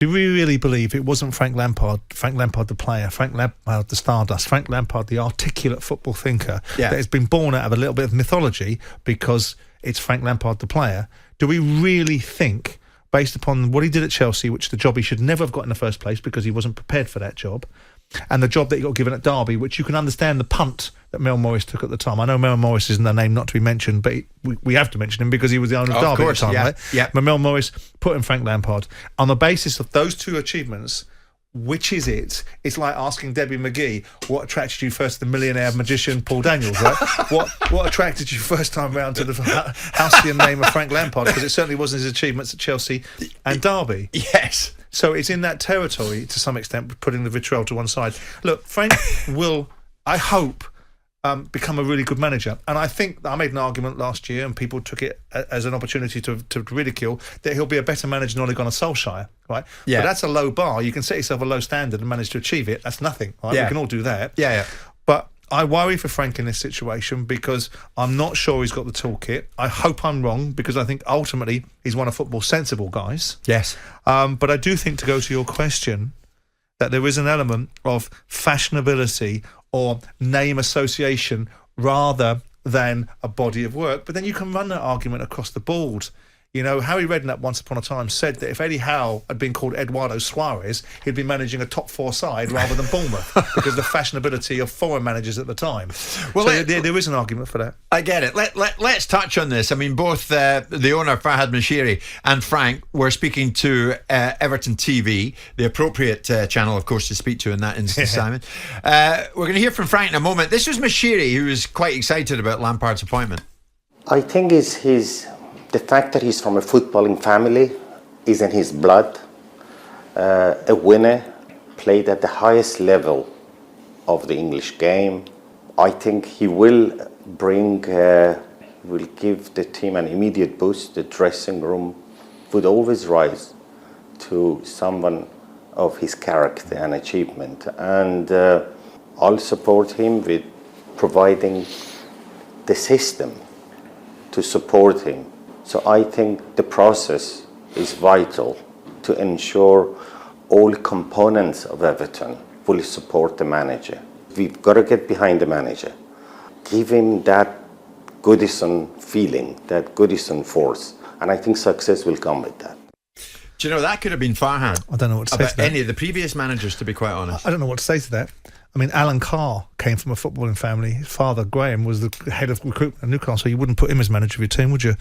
Do we really believe it wasn't Frank Lampard the player, Frank Lampard the Stardust, Frank Lampard the articulate football thinker that has been born out of a little bit of mythology because it's Frank Lampard the player? Do we really think, based upon what he did at Chelsea, which the job he should never have got in the first place because he wasn't prepared for that job, and the job that he got given at Derby, which you can understand the punt that Mel Morris took at the time. I know Mel Morris isn't a name not to be mentioned, but we have to mention him because he was the owner of Derby at the time, right? Yeah. But Mel Morris put in Frank Lampard. On the basis of those two achievements, which is it? It's like asking Debbie McGee what attracted you first to the millionaire magician Paul Daniels, right? What attracted you first time round to the halcyon name of Frank Lampard? Because it certainly wasn't his achievements at Chelsea and Derby. Yes. So it's in that territory, to some extent, putting the vitriol to one side. Look, Frank will, I hope, become a really good manager. And I think I made an argument last year, and people took it as an opportunity to ridicule, that he'll be a better manager than Ole Gunnar Solskjaer, right? Yeah. But that's a low bar. You can set yourself a low standard and manage to achieve it. That's nothing, right? Yeah. We can all do that. Yeah. But I worry for Frank in this situation because I'm not sure he's got the toolkit. I hope I'm wrong because I think ultimately he's one of football's sensible guys. Yes. But I do think, to go to your question, that there is an element of fashionability or name association rather than a body of work. But then you can run that argument across the board. You know, Harry Redknapp once upon a time said that if Eddie Howe had been called Eduardo Suarez, he'd be managing a top four side rather than Bournemouth because of the fashionability of foreign managers at the time. Well, so there is an argument for that. I get it. Let's touch on this. I mean, both the owner, Farhad Moshiri, and Frank were speaking to Everton TV, the appropriate channel, of course, to speak to in that instance, Simon. We're going to hear from Frank in a moment. This was Moshiri, who was quite excited about Lampard's appointment. I think the fact that he's from a footballing family is in his blood. A winner, played at the highest level of the English game. I think he will will give the team an immediate boost. The dressing room would always rise to someone of his character and achievement. And I'll support him with providing the system to support him. So I think the process is vital to ensure all components of Everton will support the manager. We've got to get behind the manager. Give him that Goodison feeling, that Goodison force. And I think success will come with that. Do you know, that could have been Farhad. I don't know what to say to that. Any of the previous managers, to be quite honest. I don't know what to say to that. I mean, Alan Carr came from a footballing family. His father, Graham, was the head of recruitment at Newcastle. You wouldn't put him as manager of your team, would you?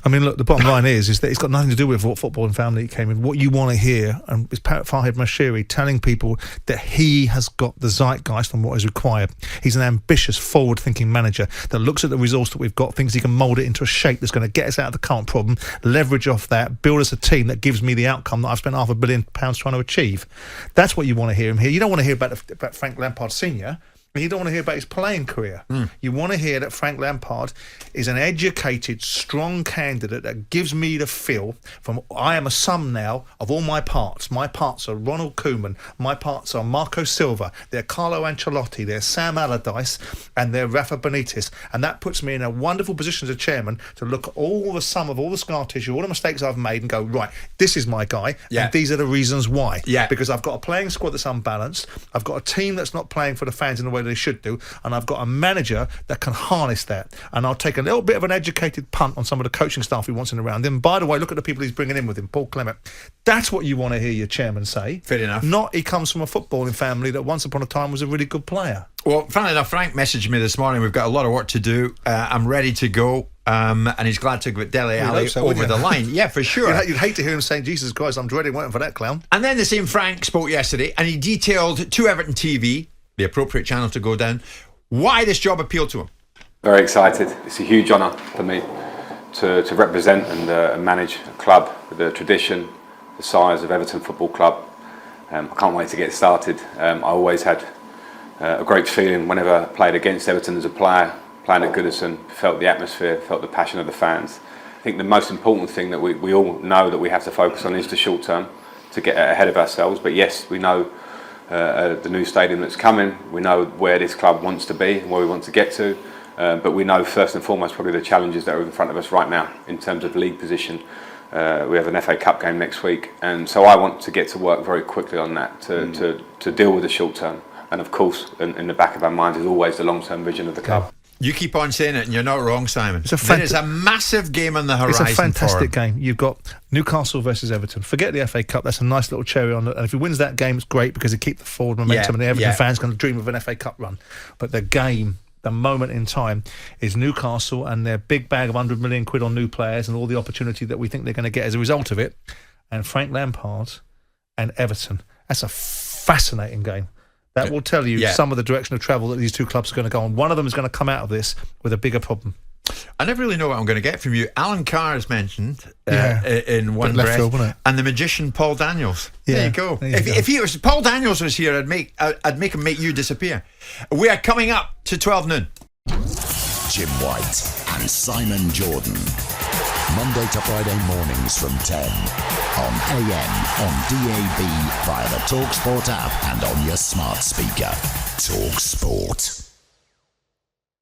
I mean, look, the bottom line is that it's got nothing to do with what footballing family he came in. What you want to hear, and it's Farhad Moshiri telling people that he has got the zeitgeist on what is required. He's an ambitious, forward-thinking manager that looks at the resource that we've got, thinks he can mould it into a shape that's going to get us out of the current problem, leverage off that, build us a team that gives me the outcome that I've spent £500 million trying to achieve. That's what you want to hear him here. You don't want to hear about Frank Lampard Sr., and you don't want to hear about his playing career. You want to hear that Frank Lampard is an educated, strong candidate that gives me the feel from I am a sum now of all my parts. My parts are Ronald Koeman. My parts are Marco Silva. They're Carlo Ancelotti. They're Sam Allardyce. And they're Rafa Benitez. And that puts me in a wonderful position as a chairman to look at all the sum of all the scar tissue, all the mistakes I've made and go, right, this is my guy. Yeah. And these are the reasons why. Yeah. Because I've got a playing squad that's unbalanced. I've got a team that's not playing for the fans in the way they should do, and I've got a manager that can harness that. And I'll take a little bit of an educated punt on some of the coaching staff he wants in around him. By the way, look at the people he's bringing in with him. Paul Clement. That's what you want to hear your chairman say. Fair enough. Not he comes from a footballing family that once upon a time was a really good player. Well, funnily enough, Frank messaged me this morning. We've got a lot of work to do. I'm ready to go. And he's glad to get Dele Alli over the line. Yeah, for sure. You'd hate to hear him saying, Jesus Christ, I'm dreading waiting for that clown. And then the same Frank spoke yesterday, and he detailed to Everton TV, the appropriate channel to go down, why this job appealed to him. Very excited. It's a huge honour for me to represent and manage a club with the tradition, the size of Everton Football Club. I can't wait to get started. I always had a great feeling whenever I played against Everton as a player, playing at Goodison, felt the atmosphere, felt the passion of the fans. I think the most important thing that we all know that we have to focus on is the short term, to get ahead of ourselves. But yes, we know the new stadium that's coming, we know where this club wants to be and where we want to get to, but we know first and foremost probably the challenges that are in front of us right now in terms of league position, We have an FA Cup game next week, and so I want to get to work very quickly on that to deal with the short term. And of course, in the back of our minds is always the long-term vision of the club. You keep on saying it, and you're not wrong, Simon. It's a there is a massive game on the horizon. It's a fantastic for him. game. You've got Newcastle versus Everton. Forget the FA Cup. That's a nice little cherry on it. And if he wins that game, it's great because it keeps the forward momentum, and the Everton fans going to dream of an FA Cup run. But the game, the moment in time, is Newcastle and their big bag of £100 million on new players and all the opportunity that we think they're going to get as a result of it, and Frank Lampard and Everton. That's a fascinating game. That will tell you some of the direction of travel that these two clubs are going to go on. One of them is going to come out of this with a bigger problem. I never really know what I'm going to get from you. Alan Carr is mentioned in one left breath, field, wasn't it? and the magician Paul Daniels. Yeah, there you go. there you go. If he was Paul Daniels was here, I'd make him make you disappear. We are coming up to 12 noon. Jim White and Simon Jordan. Monday to Friday mornings from 10 on AM, on DAB, via the talkSPORT app and on your smart speaker. talkSPORT.